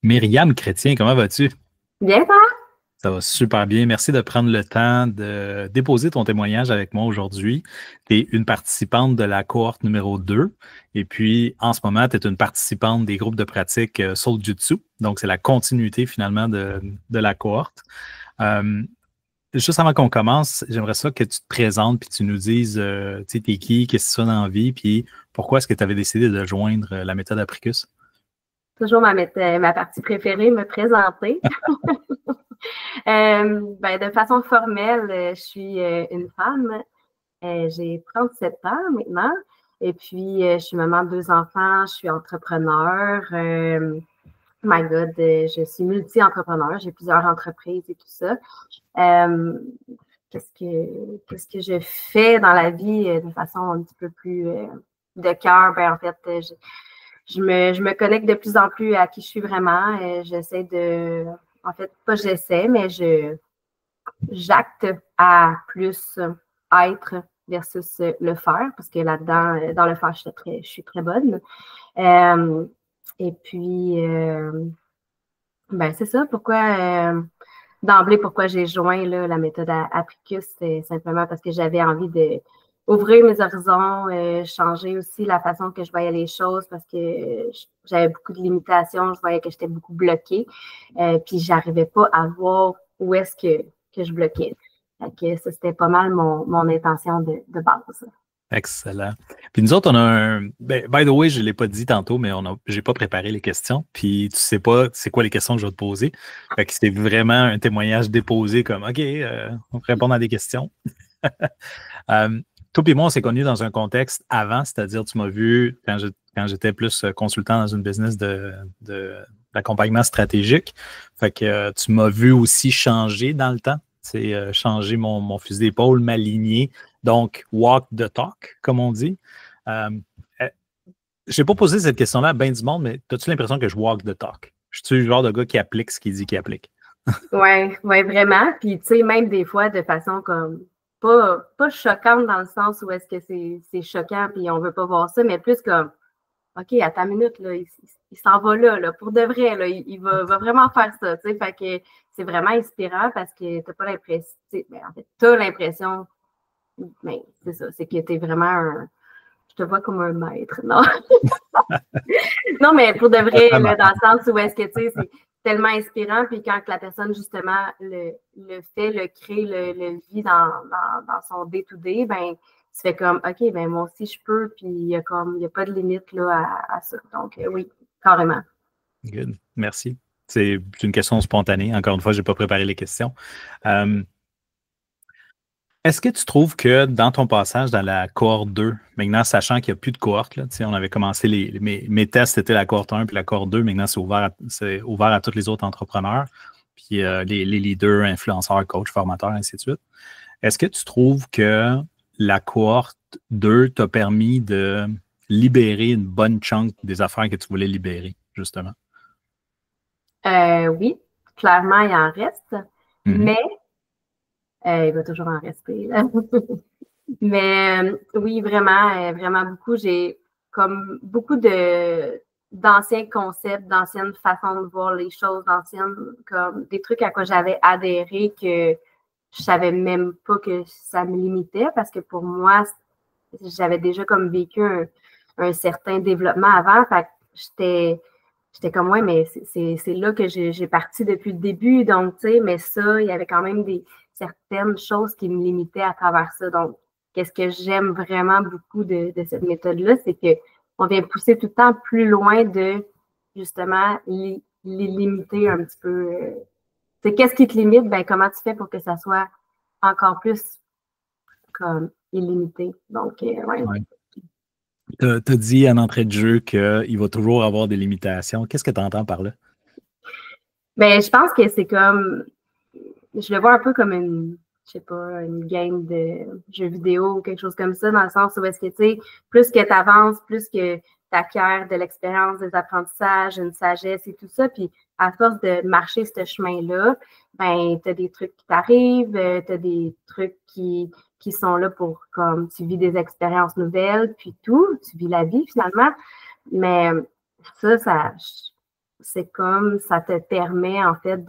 Myriam Chrétien, comment vas-tu? Bien, toi? Ça va super bien. Merci de prendre le temps de déposer ton témoignage avec moi aujourd'hui. Tu es une participante de la cohorte numéro 2 et puis en ce moment, tu es une participante des groupes de pratique Soul Jutsu. Donc, c'est la continuité finalement de la cohorte. Euh, Juste avant qu'on commence, j'aimerais ça que tu te présentes puis tu nous dises, tu sais, t'es qui, qu'est-ce que tu fais dans la vie, puis pourquoi est-ce que tu avais décidé de joindre la méthode Apricus? Toujours ma partie préférée, me présenter. De façon formelle, je suis une femme. J'ai 37 ans maintenant. Et puis, je suis maman de 2 enfants. Je suis entrepreneur. My God, je suis multi-entrepreneur. J'ai plusieurs entreprises et tout ça. Qu'est-ce que je fais dans la vie de façon un petit peu plus de cœur? En fait, je me connecte de plus en plus à qui je suis vraiment. J'essaie de. En fait, pas j'essaie, mais j'acte à plus être versus le faire, parce que là-dedans, dans le faire, je suis très bonne. Euh, et puis, c'est ça. Pourquoi j'ai joint là, la méthode Apricus, c'est simplement parce que j'avais envie de ouvrir mes horizons, changer aussi la façon que je voyais les choses parce que j'avais beaucoup de limitations, je voyais que j'étais beaucoup bloquée, puis j'arrivais pas à voir où est-ce que je bloquais. Fait que ça, c'était pas mal mon intention de base. Excellent. Puis nous autres, on a by the way, je ne l'ai pas dit tantôt, mais j'ai pas préparé les questions. Puis tu sais pas c'est quoi les questions que je vais te poser. Fait que c'était vraiment un témoignage déposé comme OK, on va répondre à des questions. Euh, Toi et moi, on s'est connus dans un contexte avant, c'est-à-dire tu m'as vu quand j'étais plus consultant dans une business d'accompagnement stratégique. Fait que tu m'as vu aussi changer dans le temps. C'est changer mon fusil d'épaule, m'aligner. Donc, walk the talk, comme on dit. Euh, je n'ai pas posé cette question-là à bien du monde, mais as-tu l'impression que je walk the talk? Je suis le genre de gars qui applique ce qu'il dit qu'il applique. Ouais, ouais, vraiment. Puis, tu sais, même des fois, de façon comme pas choquante dans le sens où est-ce que c'est choquant, puis on veut pas voir ça, mais plus comme OK, à ta minute, là, il s'en va là, pour de vrai, là, il va vraiment faire ça, tu sais, fait que c'est vraiment inspirant parce que t'as pas l'impression, en fait, t'as l'impression, mais c'est ça, c'est que t'es vraiment je te vois comme un maître, non? Non, mais pour de vrai, là, dans le sens où est-ce que, tu sais, c'est tellement inspirant, puis quand la personne, justement, le fait, le crée, le vit dans son day-to-day, ben, tu fais comme, OK, ben moi aussi, je peux, puis il y a pas de limite, là, à ça. Donc, oui, carrément. Good. Merci. C'est une question spontanée. Encore une fois, je n'ai pas préparé les questions. Euh, Est-ce que tu trouves que dans ton passage dans la cohorte 2, maintenant sachant qu'il n'y a plus de cohorte, là, on avait commencé mes tests, c'était la cohorte 1 puis la cohorte 2, maintenant c'est ouvert à tous les autres entrepreneurs, puis les leaders, influenceurs, coachs, formateurs, ainsi de suite. Est-ce que tu trouves que la cohorte 2 t'a permis de libérer une bonne chunk des affaires que tu voulais libérer, justement? Oui, clairement, il en reste, Mhm. mais il va toujours en rester, là. Mais oui, vraiment, vraiment beaucoup. J'ai comme beaucoup d'anciens concepts, d'anciennes façons de voir les choses, d'anciennes comme des trucs à quoi j'avais adhéré que je savais même pas que ça me limitait parce que pour moi, j'avais déjà comme vécu un certain développement avant. Fait que j'étais comme ouais, mais c'est là que j'ai parti depuis le début. Donc, tu sais, mais ça, il y avait quand même certaines choses qui me limitaient à travers ça. Donc, qu'est-ce que j'aime vraiment beaucoup de cette méthode-là, c'est qu'on vient pousser tout le temps plus loin de justement les limiter un petit peu. C'est qu'est-ce qui te limite? Ben, comment tu fais pour que ça soit encore plus comme illimité? Donc, ouais. Ouais. Tu as dit en entrée de jeu qu'il va toujours avoir des limitations. Qu'est-ce que tu entends par là? Ben, je pense que c'est comme, je le vois un peu comme je sais pas, une game de jeux vidéo ou quelque chose comme ça, dans le sens où est-ce que, tu sais, plus que tu avances, plus que tu acquiers de l'expérience, des apprentissages, une sagesse et tout ça, puis à force de marcher ce chemin-là, ben, tu as des trucs qui t'arrivent, tu as des trucs qui sont là pour, comme, tu vis des expériences nouvelles, puis tout, tu vis la vie finalement, mais ça c'est comme ça te permet en fait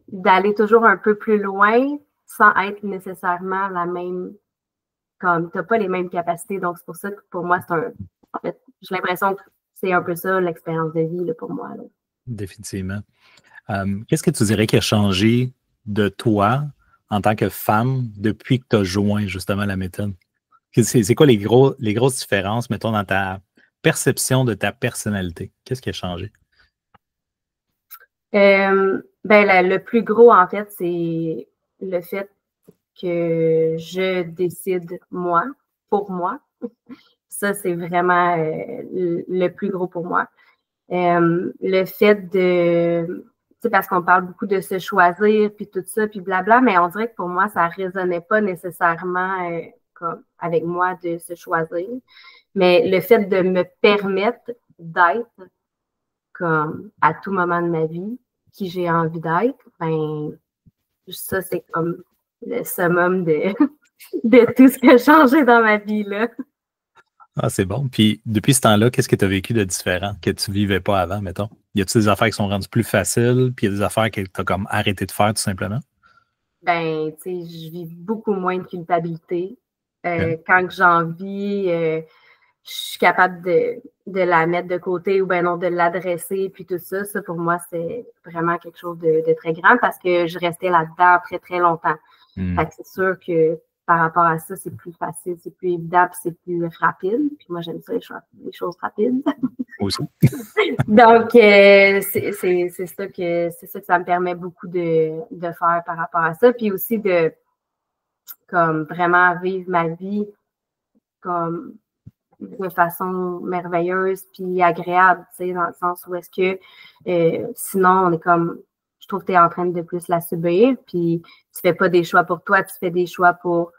d'aller toujours un peu plus loin sans être nécessairement la même, comme tu n'as pas les mêmes capacités. Donc, c'est pour ça que pour moi, en fait, j'ai l'impression que c'est un peu ça l'expérience de vie là, pour moi. Là. Définitivement. Qu'est-ce que tu dirais qui a changé de toi en tant que femme depuis que tu as joint justement la méthode? C'est quoi les grosses différences, mettons, dans ta perception de ta personnalité? Qu'est-ce qui a changé? Le plus gros, en fait, c'est le fait que je décide moi, pour moi. Ça, c'est vraiment le plus gros pour moi. Le fait de, tu sais, parce qu'on parle beaucoup de se choisir, puis tout ça, puis blabla, mais on dirait que pour moi, ça ne résonnait pas nécessairement comme avec moi de se choisir. Mais le fait de me permettre d'être comme à tout moment de ma vie qui j'ai envie d'être, ben ça, c'est comme le summum de tout ce qui a changé dans ma vie, là. Ah, c'est bon. Puis, depuis ce temps-là, qu'est-ce que tu as vécu de différent que tu ne vivais pas avant, mettons? Y a-t-il des affaires qui sont rendues plus faciles, puis il y a des affaires que tu as comme arrêté de faire, tout simplement? Ben, tu sais, je vis beaucoup moins de culpabilité. Okay. Quand j'ai envie, je suis capable de la mettre de côté ou ben non, de l'adresser, puis tout ça. Ça, pour moi, c'est vraiment quelque chose de très grand parce que je restais là-dedans très, très longtemps. Fait que c'est sûr que par rapport à ça, c'est plus facile, c'est plus évident, puis c'est plus rapide. Puis moi, j'aime ça, les choses rapides. Aussi. Donc, c'est ça que ça me permet beaucoup de faire par rapport à ça. Puis aussi de comme vraiment vivre ma vie comme de façon merveilleuse puis agréable, tu sais, dans le sens où est-ce que sinon, on est comme, je trouve que tu es en train de plus la subir, puis tu fais pas des choix pour toi, tu fais des choix pour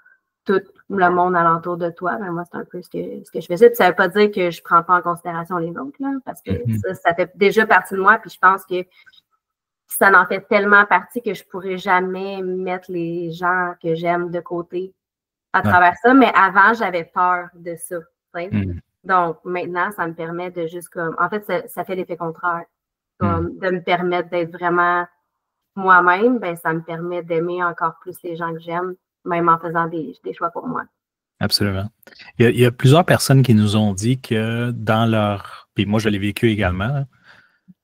tout le monde alentour de toi. Ben, moi, c'est un peu ce que je faisais. Puis ça veut pas dire que je prends pas en considération les autres, là, parce que ça fait déjà partie de moi, puis je pense que ça en fait tellement partie que je pourrais jamais mettre les gens que j'aime de côté à travers ça, mais avant, j'avais peur de ça. Donc, maintenant, ça me permet de juste comme... En fait, ça fait l'effet contraire. Comme de me permettre d'être vraiment moi-même, ben, ça me permet d'aimer encore plus les gens que j'aime, même en faisant des choix pour moi. Absolument. Il y a plusieurs personnes qui nous ont dit que dans leur... Puis moi, je l'ai vécu également,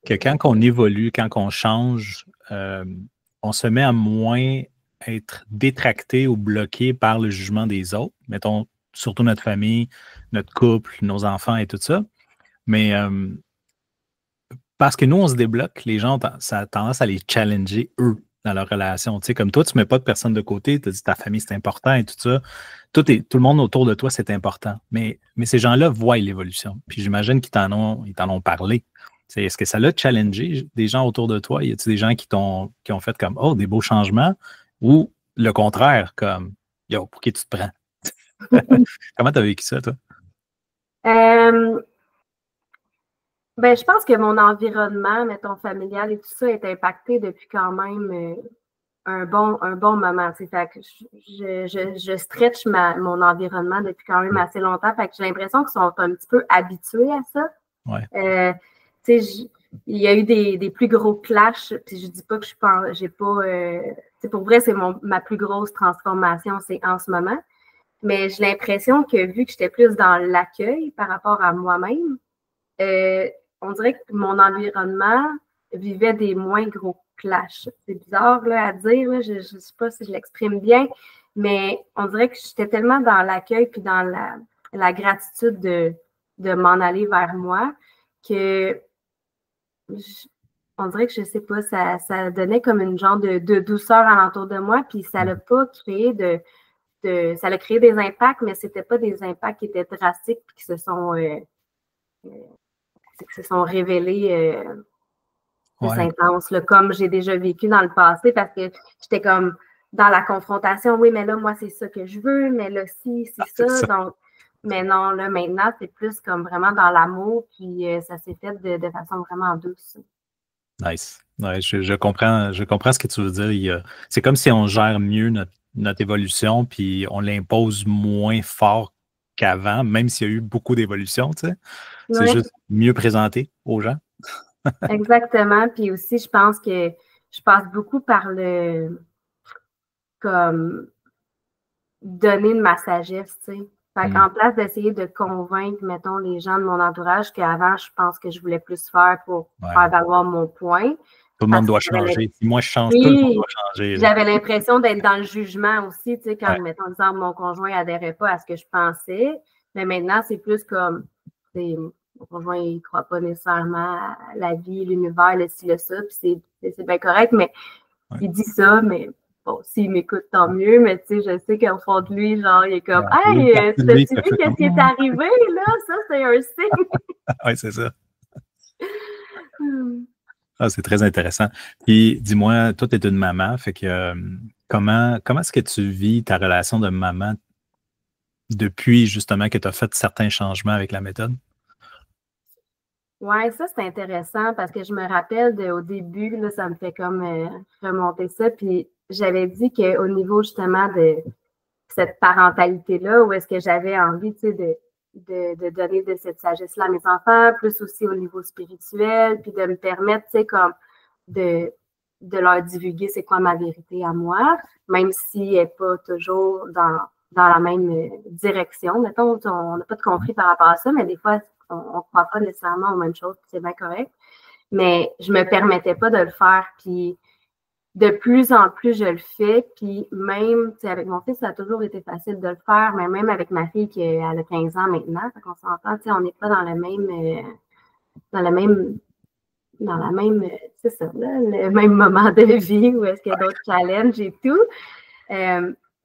que quand on évolue, quand on change, on se met à moins être détracté ou bloqué par le jugement des autres. Mettons, surtout notre famille, notre couple, nos enfants et tout ça. Mais parce que nous, on se débloque, les gens, ça a tendance à les challenger, eux, dans leur relation. Tu sais, comme toi, tu ne mets pas de personne de côté, tu as dit ta famille, c'est important et tout ça. Tout le monde autour de toi, c'est important. Mais ces gens-là voient l'évolution. Puis j'imagine qu'ils t'en ont parlé. Est-ce que ça l'a challengé des gens autour de toi? Y a-t-il des gens qui ont fait comme oh, des beaux changements? Ou le contraire, comme yo, pour qui tu te prends? Comment tu as vécu ça, toi? Ben, je pense que mon environnement, mettons, familial et tout ça, est impacté depuis quand même un bon moment. Fait que je stretch mon environnement depuis quand même assez longtemps. Fait que j'ai l'impression qu'ils sont un petit peu habitués à ça. Ouais. Il y a eu des plus gros clashs, puis je dis pas que j'ai pas pour vrai, c'est ma plus grosse transformation, c'est en ce moment. Mais j'ai l'impression que vu que j'étais plus dans l'accueil par rapport à moi-même, on dirait que mon environnement vivait des moins gros clashs. C'est bizarre là, à dire, là, je ne sais pas si je l'exprime bien, mais on dirait que j'étais tellement dans l'accueil puis dans la gratitude de m'en aller vers moi que on dirait que je ne sais pas, ça donnait comme une genre de douceur alentour de moi, puis ça n'a pas créé ça a créé des impacts, mais ce n'était pas des impacts qui étaient drastiques et qui se sont révélés plus intenses, là, comme j'ai déjà vécu dans le passé, parce que j'étais comme dans la confrontation. Oui, mais là, moi, c'est ça que je veux, mais là, si, c'est ça. Donc, mais non, là, maintenant, c'est plus comme vraiment dans l'amour, puis ça s'est fait de façon vraiment douce. Nice. Ouais, je comprends ce que tu veux dire. C'est comme si on gère mieux notre évolution, puis on l'impose moins fort qu'avant, même s'il y a eu beaucoup d'évolution, tu sais. C'est juste mieux présenté aux gens. Exactement. Puis aussi, je pense que je passe beaucoup par comme, donner de ma sagesse, tu sais. Fait qu'en place d'essayer de convaincre, mettons, les gens de mon entourage qu'avant, je pense que je voulais plus faire pour faire valoir mon point. Tout le monde doit changer. Si moi, je change, tout le monde Oui, doit changer. j'avais l'impression d'être dans le jugement aussi, tu sais, quand, Ouais. mettons, exemple, mon conjoint adhérait pas à ce que je pensais. Mais maintenant, c'est plus comme, mon conjoint, il croit pas nécessairement à la vie, l'univers, le ci, le ça, puis c'est bien correct, mais il dit ça, mais bon, s'il m'écoute, tant mieux, mais tu sais, je sais qu'au fond de lui, genre, il est comme, hey, tu t'as-tu vu qu'est-ce qui est arrivé, là? Ça, c'est un signe. Oui, c'est ça. Ah, c'est très intéressant. Puis, dis-moi, toi, tu es une maman, fait que comment est-ce que tu vis ta relation de maman depuis justement que tu as fait certains changements avec la méthode? Oui, ça, c'est intéressant parce que je me rappelle au début, là, ça me fait comme remonter ça. Puis j'avais dit qu'au niveau justement de cette parentalité-là, où est-ce que j'avais envie, tu sais, de donner de cette sagesse-là à mes enfants, plus aussi au niveau spirituel, puis de me permettre, tu sais, comme de leur divulguer c'est quoi ma vérité à moi, même si elle n'est pas toujours dans la même direction. Mettons, on n'a pas de conflit par rapport à ça, mais des fois, on ne croit pas nécessairement aux mêmes choses, puis c'est bien correct. Mais je ne me permettais pas de le faire. Puis de plus en plus, je le fais. Puis même, avec mon fils, ça a toujours été facile de le faire, mais même avec ma fille qui a 15 ans maintenant, qu'on s'entend, on n'est pas dans le même, dans le même, dans la même, c'est ça, là, le même moment de vie où est-ce qu'il y a d'autres challenges et tout.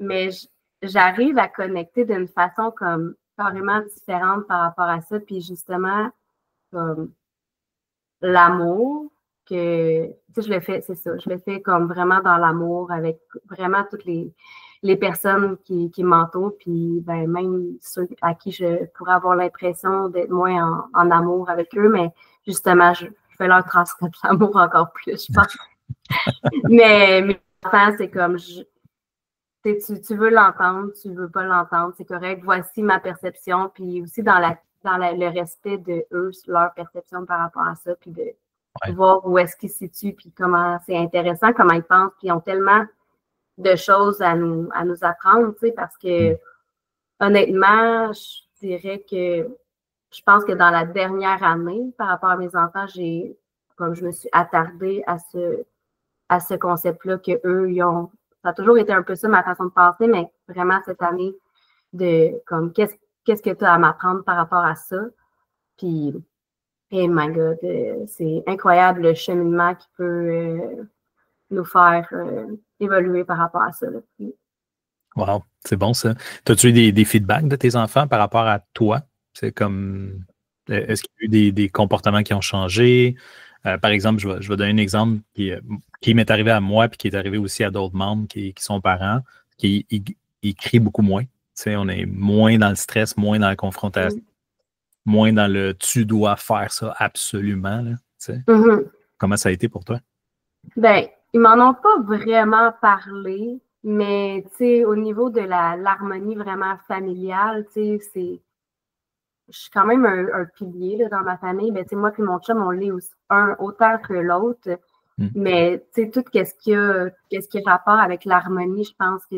Mais j'arrive à connecter d'une façon comme carrément différente par rapport à ça. Puis justement, comme l'amour, que tu sais, je le fais, c'est ça, je le fais comme vraiment dans l'amour avec vraiment toutes les personnes qui m'entourent, puis ben, même ceux à qui je pourrais avoir l'impression d'être moins en amour avec eux, mais justement, je fais leur transmettre l'amour encore plus, je pense. Mais mes enfants, c'est comme tu veux l'entendre, tu veux pas l'entendre, c'est correct. Voici ma perception, puis aussi dans le respect de eux, leur perception par rapport à ça, puis de voir où est-ce qu'ils se situent, puis comment c'est intéressant, comment ils pensent, puis ils ont tellement de choses à nous apprendre, tu sais, parce que honnêtement, je dirais que je pense que dans la dernière année, par rapport à mes enfants, comme je me suis attardée à ce concept-là qu'eux, ils ont. Ça a toujours été un peu ça, ma façon de penser, mais vraiment cette année, de comme qu'est-ce que tu as à m'apprendre par rapport à ça. Puis, hey my God, c'est incroyable le cheminement qui peut nous faire évoluer par rapport à ça. Là. Wow, c'est bon ça. As-tu eu des feedbacks de tes enfants par rapport à toi? C'est comme, est-ce qu'il y a eu des comportements qui ont changé? Par exemple, je vais donner un exemple qui m'est arrivé à moi puis qui est arrivé aussi à d'autres membres qui sont parents, ils crient beaucoup moins. Tu sais, on est moins dans le stress, moins dans la confrontation, moins dans le tu dois faire ça absolument. Là, tu sais. Comment ça a été pour toi? Ben, ils m'en ont pas vraiment parlé, mais tu sais, au niveau de l'harmonie vraiment familiale, tu sais, je suis quand même un pilier là, dans ma famille. Ben, tu sais, moi et mon chum, on l'est aussi, un autant que l'autre. Mais tu sais, tout qu'est-ce qui a rapport avec l'harmonie, je pense que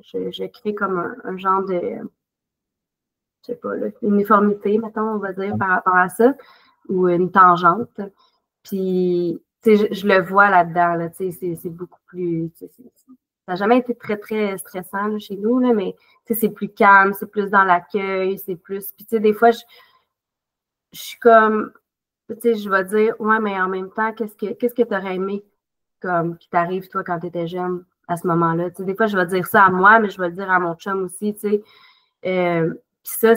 je crée comme un genre de, je sais pas, là, uniformité, mettons, on va dire, par rapport à ça, ou une tangente. Puis, tu sais, je le vois là-dedans, là, tu sais, c'est beaucoup plus, ça n'a jamais été très, très stressant là, chez nous, là, mais tu sais, c'est plus calme, c'est plus dans l'accueil, c'est plus. Puis, tu sais, des fois, je suis comme, tu sais, je vais dire, ouais, mais en même temps, qu'est-ce que tu aurais aimé comme qui t'arrive, toi, quand tu étais jeune, à ce moment-là? Tu sais, des fois, je vais dire ça à moi, mais je vais le dire à mon chum aussi, tu sais. Puis ça,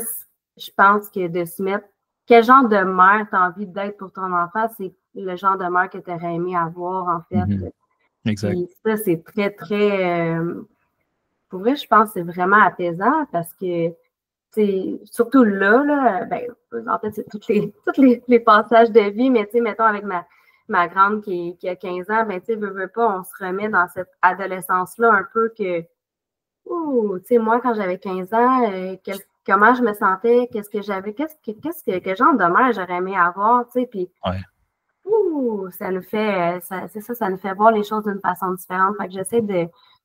je pense que de se mettre, quel genre de mère tu as envie d'être pour ton enfant, c'est le genre de mère que tu aurais aimé avoir, en fait. Exact. Puis ça, c'est très, très, pour vrai, je pense que c'est vraiment apaisant parce que, surtout là, ben, en fait, c'est tous les passages de vie, mais tu sais, mettons avec ma grande qui a 15 ans, ben, tu sais, veut pas, on se remet dans cette adolescence-là un peu que, tu sais, moi, quand j'avais 15 ans, comment je me sentais, qu'est-ce que j'avais, quel genre de mère j'aurais aimé avoir, tu sais, puis ça nous fait, c'est ça, ça nous fait voir les choses d'une façon différente. Fait que j'essaie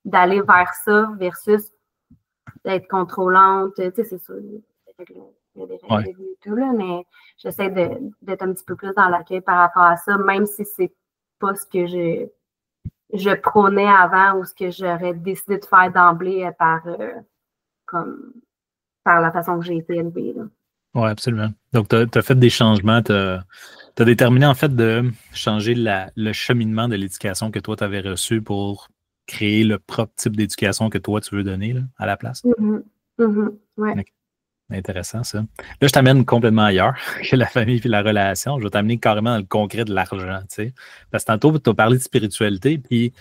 d'aller vers ça versus d'être contrôlante. Tu sais, c'est sûr, il y a des règles et tout, là, mais j'essaie d'être un petit peu plus dans l'accueil par rapport à ça, même si c'est pas ce que je prônais avant ou ce que j'aurais décidé de faire d'emblée par la façon que j'ai été élevée. Oui, absolument. Donc, tu as fait des changements, tu as déterminé en fait de changer le cheminement de l'éducation que toi, tu avais reçu pour créer le propre type d'éducation que toi, tu veux donner là, à la place. Ouais. Okay. Intéressant, ça. Là, je t'amène complètement ailleurs que la famille et la relation. Je vais t'amener carrément dans le concret de l'argent, tu sais. Parce que tantôt, tu as parlé de spiritualité, puis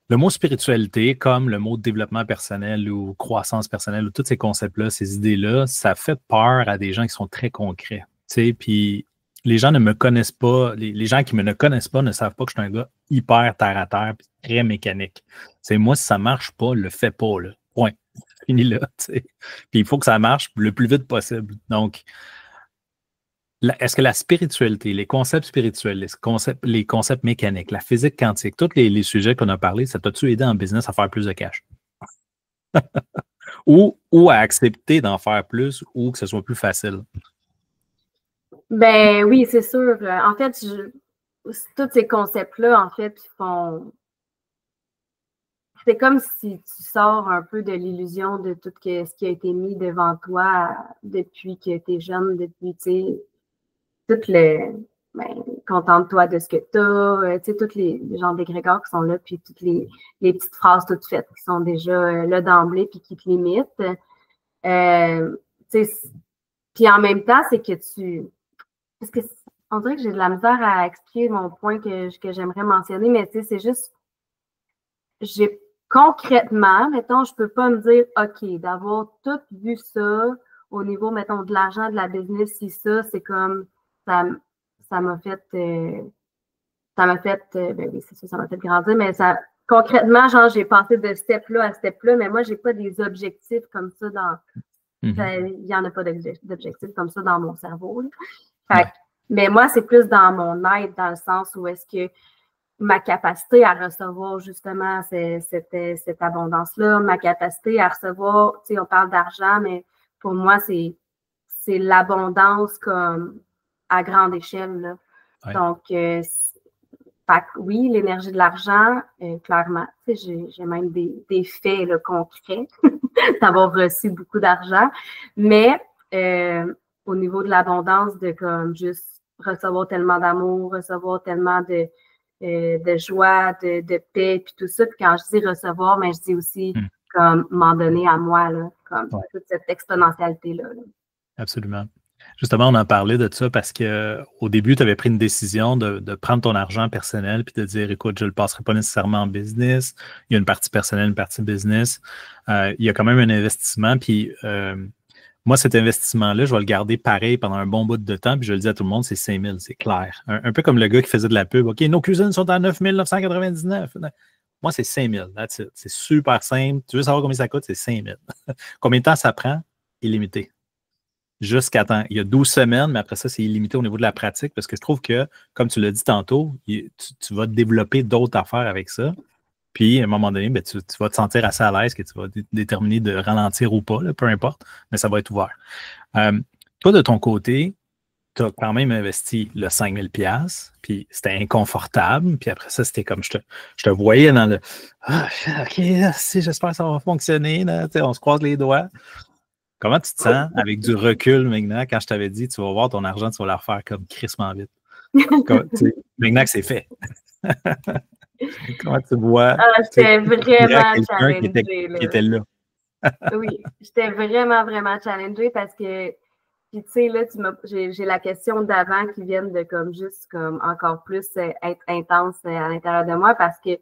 le mot spiritualité, comme le mot développement personnel ou croissance personnelle, ou tous ces concepts-là, ces idées-là, ça fait peur à des gens qui sont très concrets. Tu sais, puis les gens ne me connaissent pas, les gens qui me ne connaissent pas ne savent pas que je suis un gars hyper terre à terre, puis très mécanique. C'est moi, si ça marche pas, le fais pas, là. Point. Fini là, tu sais. Puis il faut que ça marche le plus vite possible. Donc, est-ce que la spiritualité, les concepts spirituels, les concepts mécaniques, la physique quantique, tous les sujets qu'on a parlé, ça t'a-tu aidé en business à faire plus de cash? ou à accepter d'en faire plus ou que ce soit plus facile? Ben oui, c'est sûr. En fait, tous ces concepts-là, en fait, font. C'est comme si tu sors un peu de l'illusion de tout ce qui a été mis devant toi depuis que tu es jeune, depuis, tu sais, tout le. Ben, contente-toi de ce que tu as, tu sais, tous les genres d'égrégores qui sont là, puis toutes les petites phrases toutes faites qui sont déjà là d'emblée puis qui te limitent. Tu sais, puis en même temps, c'est que parce que on dirait que j'ai de la misère à expliquer mon point que j'aimerais mentionner, mais tu sais, c'est juste, concrètement, mettons, je peux pas me dire, OK, d'avoir tout vu ça au niveau, mettons, de l'argent, de la business, si ça, c'est comme, ça m'a fait, ben oui, c'est ça, ça m'a fait grandir, mais concrètement, genre, j'ai passé de step-là à step-là, mais moi, j'ai pas des objectifs comme ça il y en a pas d'objectifs comme ça dans mon cerveau, là. Fait, mais moi, c'est plus dans mon être, dans le sens où est-ce que ma capacité à recevoir justement cette abondance-là, ma capacité à recevoir, tu sais, on parle d'argent, mais pour moi, c'est l'abondance comme à grande échelle, là. Ouais. Donc, oui, l'énergie de l'argent, clairement, tu sais, j'ai même des faits là, concrets d'avoir reçu beaucoup d'argent, mais au niveau de l'abondance, de comme juste recevoir tellement d'amour, recevoir tellement de joie, de paix, puis tout ça. Puis quand je dis recevoir, mais je dis aussi comme m'en donner à moi, là, comme toute cette exponentialité-là. Là. Absolument. Justement, on en parlait de ça parce qu'au début, tu avais pris une décision de prendre ton argent personnel puis de dire, écoute, je ne le passerai pas nécessairement en business. Il y a une partie personnelle, une partie business. Il y a quand même un investissement. Puis moi, cet investissement-là, je vais le garder pareil pendant un bon bout de temps. Puis je le dis à tout le monde, c'est 5 000, c'est clair. Un peu comme le gars qui faisait de la pub. OK, nos cuisines sont à 9 999. Moi, c'est 5 000. That's it. C'est super simple. Tu veux savoir combien ça coûte? C'est 5 000. Combien de temps ça prend? Illimité. Jusqu'à temps. Il y a 12 semaines, mais après ça, c'est illimité au niveau de la pratique parce que je trouve que, comme tu l'as dit tantôt, tu vas développer d'autres affaires avec ça. Puis, à un moment donné, ben, tu vas te sentir assez à l'aise que tu vas déterminer de ralentir ou pas, là, peu importe, mais ça va être ouvert. Toi, de ton côté, tu as quand même investi le 5 000 $, puis c'était inconfortable. Puis après ça, c'était comme je te voyais dans le OK, j'espère que ça va fonctionner. Là, on se croise les doigts. Comment tu te sens avec du recul maintenant quand je t'avais dit tu vas voir ton argent, tu vas le refaire comme crissement vite? Maintenant que c'est fait. Comment tu vois? J'étais vraiment challengée. Qui était là. Oui, j'étais vraiment, vraiment challengée parce que, puis tu sais, là, j'ai la question d'avant qui vient de comme juste comme encore plus être intense à l'intérieur de moi parce que, tu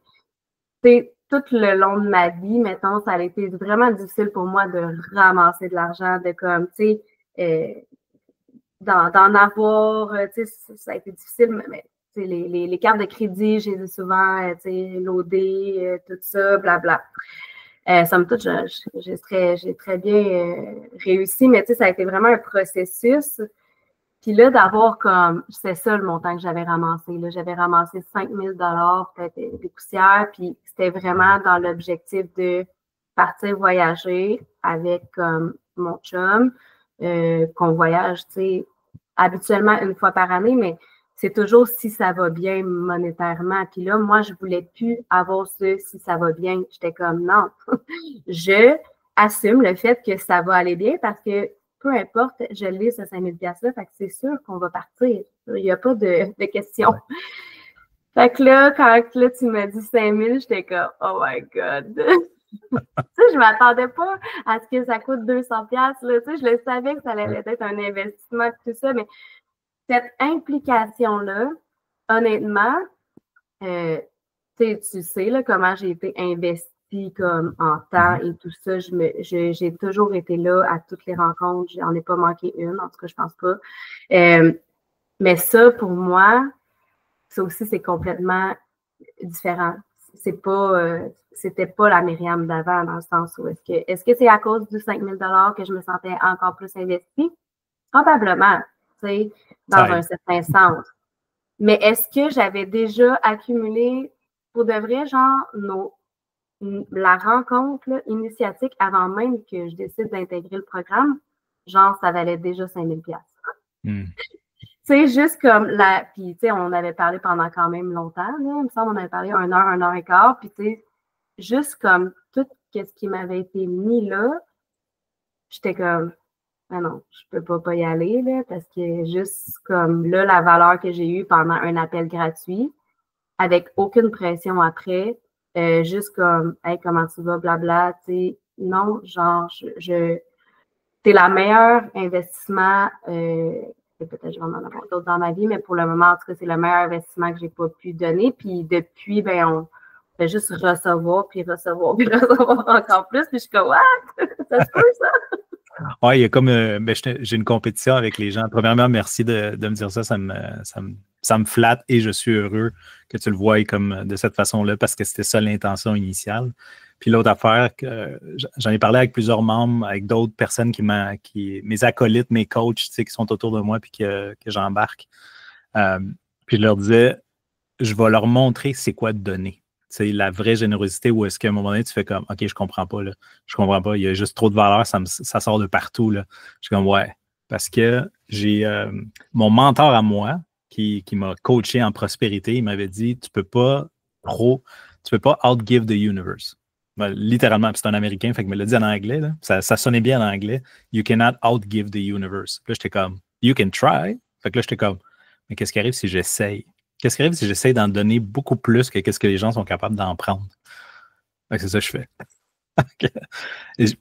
sais, tout le long de ma vie, mettons, ça a été vraiment difficile pour moi de ramasser de l'argent, de comme, tu sais, d'en avoir, tu sais, ça a été difficile, mais les cartes de crédit, j'ai vu souvent, tu sais, loader, tout ça, blabla. Somme toute, j'ai très bien réussi, mais tu sais, ça a été vraiment un processus. Puis là, d'avoir comme, c'est ça le montant que j'avais ramassé. Là, j'avais ramassé 5 000 peut-être des poussières, puis c'était vraiment dans l'objectif de partir voyager avec mon chum, qu'on voyage, tu sais, habituellement une fois par année, mais c'est toujours si ça va bien monétairement. Puis là, moi, je voulais plus avoir ce si ça va bien. J'étais comme non, je assume le fait que ça va aller bien parce que peu importe, je l'ai ce 5 000 $-là, fait que c'est sûr qu'on va partir. Il n'y a pas de question. Fait que là, quand là, tu m'as dit 5 000, j'étais comme oh my God. Tu sais, je ne m'attendais pas à ce que ça coûte 200 $. Là. Tu sais, je le savais que ça allait être un investissement et tout ça, mais cette implication-là, honnêtement, tu sais là, comment j'ai été investie comme en temps et tout ça. J'ai toujours été là à toutes les rencontres. J'en ai pas manqué une, en tout cas, je pense pas. Mais ça, pour moi, ça aussi, c'est complètement différent. C'était pas la Myriam d'avant, dans le sens où est-ce que c'est à cause du 5 000 $ que je me sentais encore plus investie? Probablement, tu sais, dans un certain sens. Mais est-ce que j'avais déjà accumulé, pour de vrai, genre, la rencontre là, initiatique avant même que je décide d'intégrer le programme, genre, ça valait déjà 5 000 $. Tu sais, juste comme puis tu sais, on avait parlé pendant quand même longtemps, là, il me semble, on avait parlé 1 heure et quart, puis tu sais, juste comme tout ce qui m'avait été mis là, j'étais comme, ah non, je peux pas y aller, là, parce que juste comme là, la valeur que j'ai eue pendant un appel gratuit, avec aucune pression après, juste comme, hey, comment tu vas, blabla, tu sais, non, genre, c'est la meilleure investissement, peut-être que je vais en avoir d'autres dans ma vie, mais pour le moment, en tout cas, c'est le meilleur investissement que j'ai pas pu donner. Puis depuis, ben, on fait juste recevoir, puis recevoir, puis recevoir encore plus. Puis je suis comme, what? Ça se peut, ça? Oui, il y a comme j'ai une compétition avec les gens. Premièrement, merci de me dire ça. Ça me flatte et je suis heureux que tu le voies comme de cette façon-là parce que c'était ça l'intention initiale. Puis l'autre affaire, j'en ai parlé avec plusieurs membres, avec d'autres personnes mes acolytes, mes coachs, tu sais, qui sont autour de moi puis que j'embarque. Puis je leur disais, je vais leur montrer c'est quoi de donner. C'est la vraie générosité où est-ce qu'à un moment donné, tu fais comme, OK, je comprends pas, là. Je comprends pas. Il y a juste trop de valeur, ça sort de partout, là. Je suis comme, ouais. Parce que j'ai mon mentor à moi qui m'a coaché en prospérité, il m'avait dit, tu peux pas outgive the universe. Ben, littéralement, c'est un Américain, fait qu'il me l'a dit en anglais, là. Ça sonnait bien en anglais. You cannot outgive the universe. Puis là, j'étais comme, you can try. Fait que là, j'étais comme, mais qu'est-ce qui arrive si j'essaye? Qu'est-ce qui arrive si j'essaie d'en donner beaucoup plus que qu'est-ce que les gens sont capables d'en prendre? C'est ça que je fais.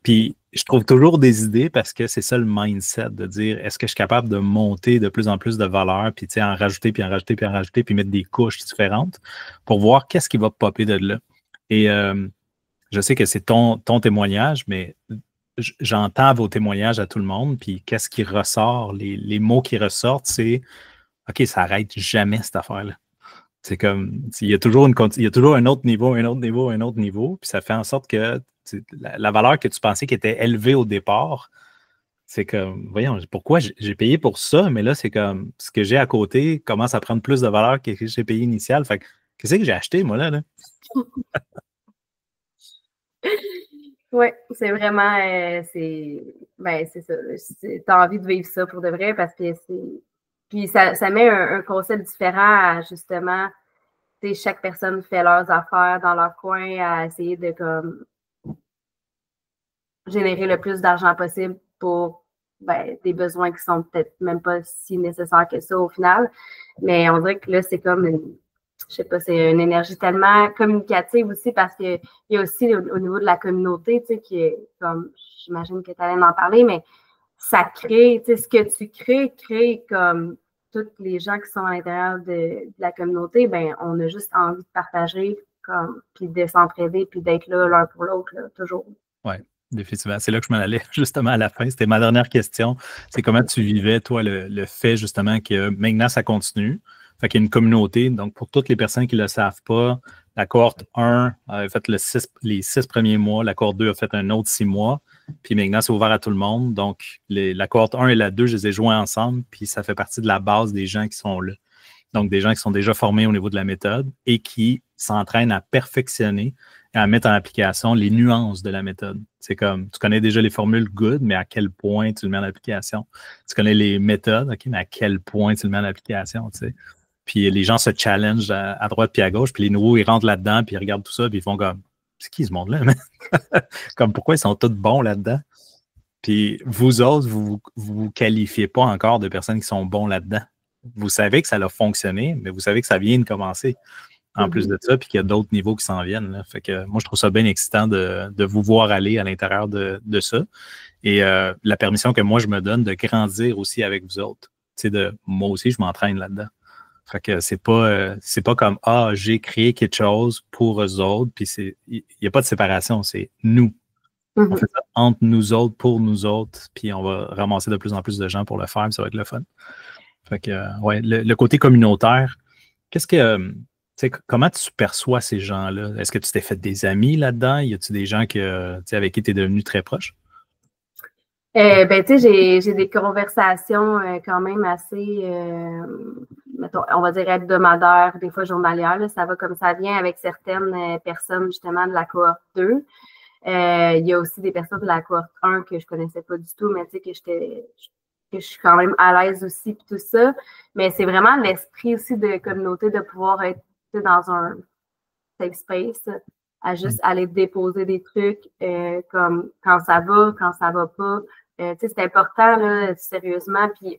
Puis, je trouve toujours des idées parce que c'est ça le mindset de dire est-ce que je suis capable de monter de plus en plus de valeur, puis en rajouter, puis en rajouter, puis en rajouter, puis mettre des couches différentes pour voir qu'est-ce qui va popper de là. Et je sais que c'est ton témoignage, mais j'entends vos témoignages à tout le monde, puis qu'est-ce qui ressort, les mots qui ressortent, c'est OK, ça n'arrête jamais cette affaire-là. C'est comme, il y a toujours un autre niveau, un autre niveau, un autre niveau, puis ça fait en sorte que la valeur que tu pensais qui était élevée au départ, c'est comme, voyons, pourquoi j'ai payé pour ça, mais là, c'est comme, ce que j'ai à côté commence à prendre plus de valeur que ce que j'ai payé initial. Fait que, qu'est-ce que j'ai acheté, moi, là? Oui, c'est vraiment, c'est ça. Tu as envie de vivre ça pour de vrai parce que puis ça met un concept différent à justement, tu sais, chaque personne fait leurs affaires dans leur coin à essayer de comme générer le plus d'argent possible pour des besoins qui sont peut-être même pas si nécessaires que ça au final. Mais on dirait que là, c'est comme je sais pas, c'est une énergie tellement communicative aussi parce qu'il y a aussi au niveau de la communauté, tu sais, qui est comme, j'imagine que tu allais en parler, mais ça crée, tu sais, ce que tu crée comme tous les gens qui sont à l'intérieur de la communauté, ben on a juste envie de partager, comme, puis de s'entraider, puis d'être là l'un pour l'autre, toujours. Oui, définitivement. C'est là que je m'en allais justement à la fin. C'était ma dernière question. C'est comment tu vivais, toi, le fait justement que maintenant, ça continue. Fait qu'il y a une communauté. Donc, pour toutes les personnes qui ne le savent pas, la cohorte 1 a fait les 6 premiers mois. La cohorte 2 a fait un autre 6 mois. Puis maintenant, c'est ouvert à tout le monde. Donc, la cohorte 1 et la 2, je les ai joints ensemble, puis ça fait partie de la base des gens qui sont là. Donc, des gens qui sont déjà formés au niveau de la méthode et qui s'entraînent à perfectionner et à mettre en application les nuances de la méthode. C'est comme, tu connais déjà les formules good, mais à quel point tu le mets en application? Tu connais les méthodes, OK, mais à quel point tu le mets en application, tu sais? Puis les gens se challengent à droite puis à gauche, puis les nouveaux, ils rentrent là-dedans, puis ils regardent tout ça, puis ils font comme, c'est qui ce monde-là? Comme, pourquoi ils sont tous bons là-dedans? Puis vous autres, vous qualifiez pas encore de personnes qui sont bons là-dedans. Vous savez que ça a fonctionné, mais vous savez que ça vient de commencer en plus de ça, puis qu'il y a d'autres niveaux qui s'en viennent. Là. Fait que moi, je trouve ça bien excitant de vous voir aller à l'intérieur de ça. Et la permission que moi, je me donne de grandir aussi avec vous autres. Tu sais, moi aussi, je m'entraîne là-dedans. Fait que c'est pas comme j'ai créé quelque chose pour eux autres, puis il n'y a pas de séparation, c'est nous. On fait ça entre nous autres, pour nous autres, puis on va ramasser de plus en plus de gens pour le faire, puis ça va être le fun. Fait que, ouais, le côté communautaire, comment tu perçois ces gens-là? Est-ce que tu t'es fait des amis là-dedans? Y a-tu des gens avec qui tu es devenu très proche? Ben, tu sais, j'ai des conversations quand même assez, mettons, on va dire hebdomadaires, des fois journalières, là, ça va comme ça vient avec certaines personnes justement de la cohorte 2. Il y a aussi des personnes de la cohorte 1 que je connaissais pas du tout, mais tu sais, que je suis quand même à l'aise aussi, puis tout ça. Mais c'est vraiment l'esprit aussi de communauté de pouvoir être dans un safe space, à juste aller déposer des trucs comme quand ça va pas. Tu sais, c'est important, là, sérieusement, puis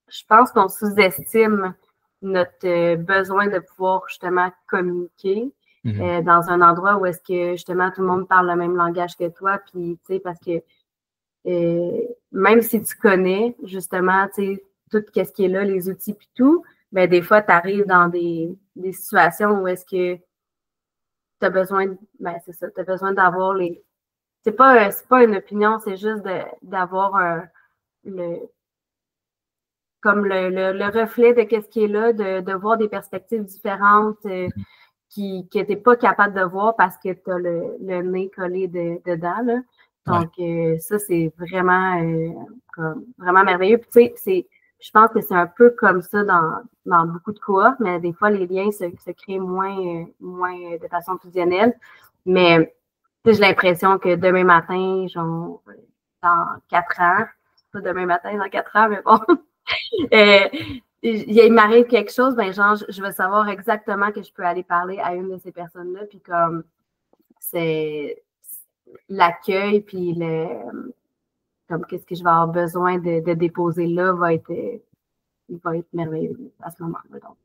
je pense qu'on sous-estime notre besoin de pouvoir justement communiquer dans un endroit où est-ce que justement tout le monde parle le même langage que toi, puis tu sais, parce que même si tu connais justement, tu sais, tout ce qui est là, les outils puis tout, ben des fois, tu arrives dans des situations où est-ce que tu as besoin, c'est ça, tu as besoin d'avoir les. C'est pas une opinion, c'est juste d'avoir comme le reflet de ce qui est là, de voir des perspectives différentes que tu n'es pas capable de voir parce que tu as le nez collé dedans. Là. Donc, ça, c'est vraiment, vraiment merveilleux. Puis, tu sais, je pense que c'est un peu comme ça dans beaucoup de cohortes, mais des fois, les liens se créent moins de façon fusionnelle. Mais j'ai l'impression que demain matin, genre, dans 4 ans, pas demain matin, dans 4 ans, mais bon, il m'arrive quelque chose, ben genre, je vais savoir exactement que je peux aller parler à une de ces personnes-là, puis comme c'est l'accueil, puis comme qu'est-ce que je vais avoir besoin de déposer là il va être merveilleux à ce moment-là. Donc.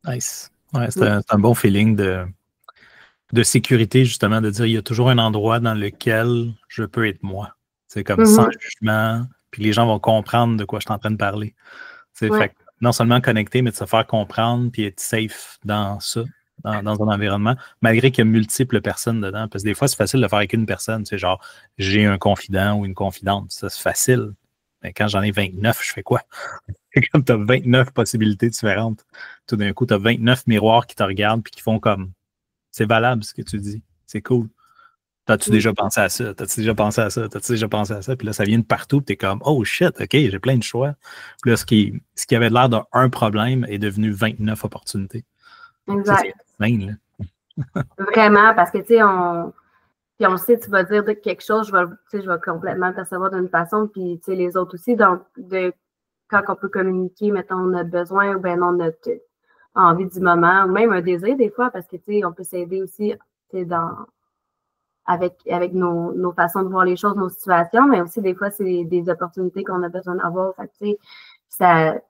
Nice. Ouais, c'est un bon feeling de sécurité, justement, de dire il y a toujours un endroit dans lequel je peux être moi. C'est comme sans jugement, puis les gens vont comprendre de quoi je suis en train de parler. Fait que non seulement connecter, mais de se faire comprendre, puis être safe dans ça, dans un environnement, malgré qu'il y a multiples personnes dedans. Parce que des fois, c'est facile de faire avec une personne. C'est genre, j'ai un confident ou une confidente. Ça, c'est facile. Mais quand j'en ai 29, je fais quoi? C'est comme tu as 29 possibilités différentes. Tout d'un coup, tu as 29 miroirs qui te regardent puis qui font comme c'est valable ce que tu dis. C'est cool. T'as-tu déjà pensé à ça? T'as-tu déjà pensé à ça? T'as-tu déjà pensé à ça? Puis là, ça vient de partout. Puis t'es comme, oh shit, OK, j'ai plein de choix. Puis là, ce qui avait l'air d'un problème est devenu 29 opportunités. Exact. C'est insane, là. Vraiment, parce que, tu sais, on sait, tu vas dire quelque chose, je vais complètement percevoir d'une façon, puis, tu sais, les autres aussi. Donc, quand on peut communiquer, mettons, notre besoin ou bien non, notre envie du moment, ou même un désir, des fois, parce que, tu sais, on peut s'aider aussi, tu sais, avec nos façons de voir les choses, nos situations, mais aussi des fois, c'est des opportunités qu'on a besoin d'avoir. Fait que,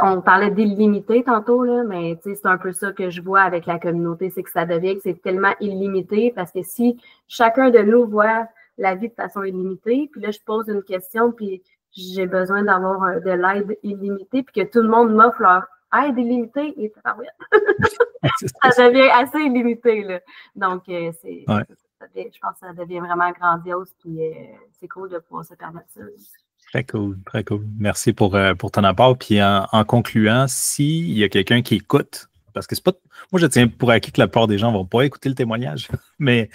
on parlait d'illimité tantôt, là, mais c'est un peu ça que je vois avec la communauté, c'est que ça devient que c'est tellement illimité parce que si chacun de nous voit la vie de façon illimitée, puis là, je pose une question, puis j'ai besoin d'avoir de l'aide illimitée, puis que tout le monde m'offre leur aide illimitée, et ça devient assez illimité. Là. Donc, je pense que ça devient vraiment grandiose, puis c'est cool de pouvoir se permettre ça. Très cool, très cool. Merci pour ton apport. Puis en concluant, s'il y a quelqu'un qui écoute, parce que c'est pas. Moi, je tiens pour acquis que la plupart des gens ne vont pas écouter le témoignage, mais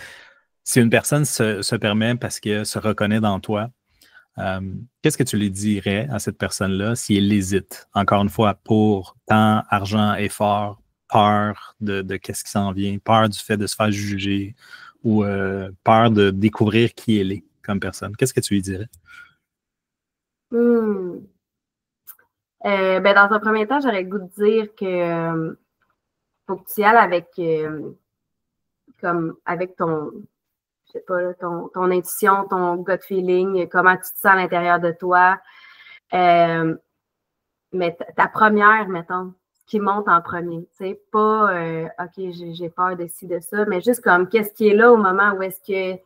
Si une personne se permet parce qu'elle se reconnaît dans toi, qu'est-ce que tu lui dirais à cette personne-là si elle hésite? Encore une fois, pour temps, argent, effort, peur de qu'est-ce qui s'en vient, peur du fait de se faire juger ou peur de découvrir qui elle est comme personne. Qu'est-ce que tu lui dirais? Ben, dans un premier temps, j'aurais le goût de dire que faut que tu y ailles avec, comme, avec ton, je sais pas, là, ton intuition, ton gut feeling, comment tu te sens à l'intérieur de toi. Mais ta première, mettons, ce qui monte en premier, tu sais, pas, OK, j'ai peur de ci, de ça, mais juste comme, qu'est-ce qui est là au moment où est-ce que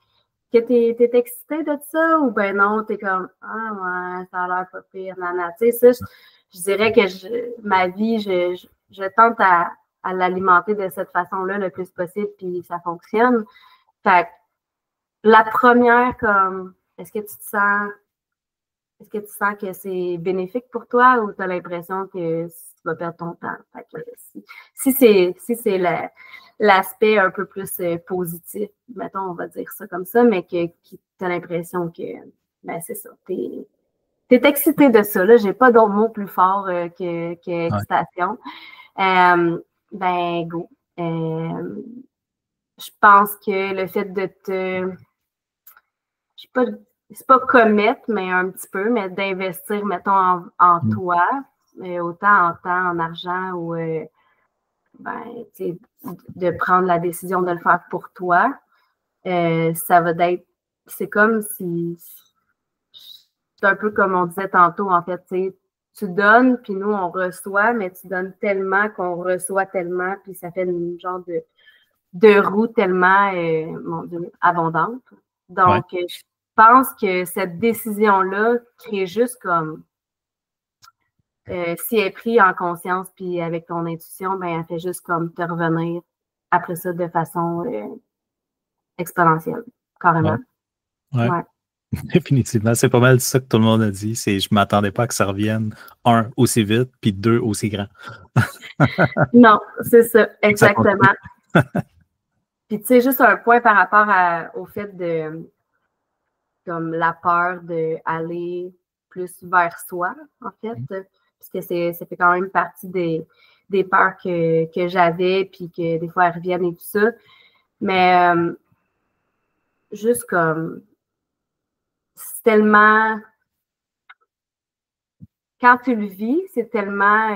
t'es excité de ça ou ben non, t'es comme, ah ouais, ça a l'air pas pire, nana. Tu sais, ça, je dirais que ma vie, je tente à l'alimenter de cette façon-là le plus possible, puis ça fonctionne. Fait que la première, comme, est-ce que tu sens que c'est bénéfique pour toi ou tu as l'impression que tu vas perdre ton temps? Fait que si c'est l'aspect un peu plus positif, mettons, on va dire ça comme ça, mais que tu as l'impression que, ben c'est ça, t'es excité de ça. Là, j'ai pas d'autre mot plus fort que excitation. Ben, go. Je pense que le fait de te... Je sais pas, c'est pas commettre, mais un petit peu, mais d'investir, mettons, en toi, autant en temps, en argent ou ben, de prendre la décision de le faire pour toi. Ça va être, c'est comme si, c'est un peu comme on disait tantôt, en fait, tu donnes, puis nous, on reçoit, mais tu donnes tellement qu'on reçoit tellement, puis ça fait une genre de roue tellement, mon Dieu, abondante. Donc, je pense que cette décision-là crée juste comme, si elle est prise en conscience puis avec ton intuition, ben elle fait juste comme te revenir après ça de façon exponentielle, carrément. Ouais. Définitivement. C'est pas mal ça que tout le monde a dit. Je ne m'attendais pas à que ça revienne, un, aussi vite, puis deux, aussi grand. Non, c'est ça, exactement. Puis tu sais, juste un point par rapport au fait de comme la peur d'aller plus vers soi, en fait, puisque ça fait quand même partie des peurs que j'avais, puis que des fois elles reviennent et tout ça. Mais juste comme, c'est tellement, quand tu le vis, c'est tellement,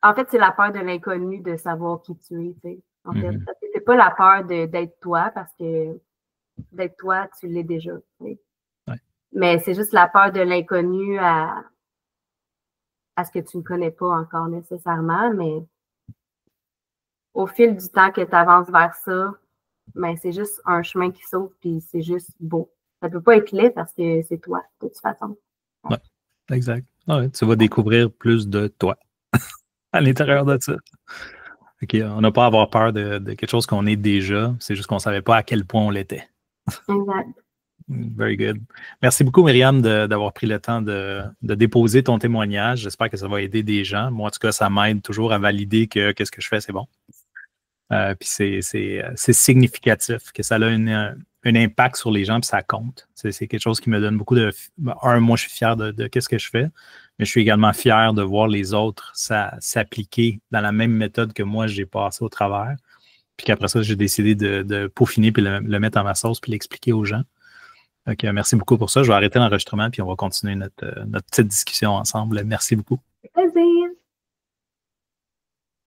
en fait, c'est la peur de l'inconnu, de savoir qui tu es, tu sais. En fait, c'est pas la peur d'être toi, parce que d'être toi, tu l'es déjà, tu sais. Mais c'est juste la peur de l'inconnu à ce que tu ne connais pas encore nécessairement, mais au fil du temps que tu avances vers ça, ben, c'est juste un chemin qui s'ouvre, puis c'est juste beau. Ça ne peut pas être laid parce que c'est toi, de toute façon. Oui, exact. Ouais, tu vas découvrir plus de toi à l'intérieur de ça. Okay, on n'a pas à avoir peur de quelque chose qu'on est déjà, c'est juste qu'on ne savait pas à quel point on l'était. Exact. Very good. Merci beaucoup, Myriam, d'avoir pris le temps de déposer ton témoignage. J'espère que ça va aider des gens. Moi, en tout cas, ça m'aide toujours à valider que ce que je fais, c'est bon. Puis c'est significatif, que ça a un impact sur les gens, puis ça compte. C'est quelque chose qui me donne beaucoup de... moi, je suis fier de qu'est-ce que je fais, mais je suis également fier de voir les autres s'appliquer dans la même méthode que moi, j'ai passé au travers. Puis qu'après ça, j'ai décidé de peaufiner, puis le mettre à ma sauce, puis l'expliquer aux gens. Donc, merci beaucoup pour ça. Je vais arrêter l'enregistrement, puis on va continuer notre petite discussion ensemble. Merci beaucoup. Plaisir.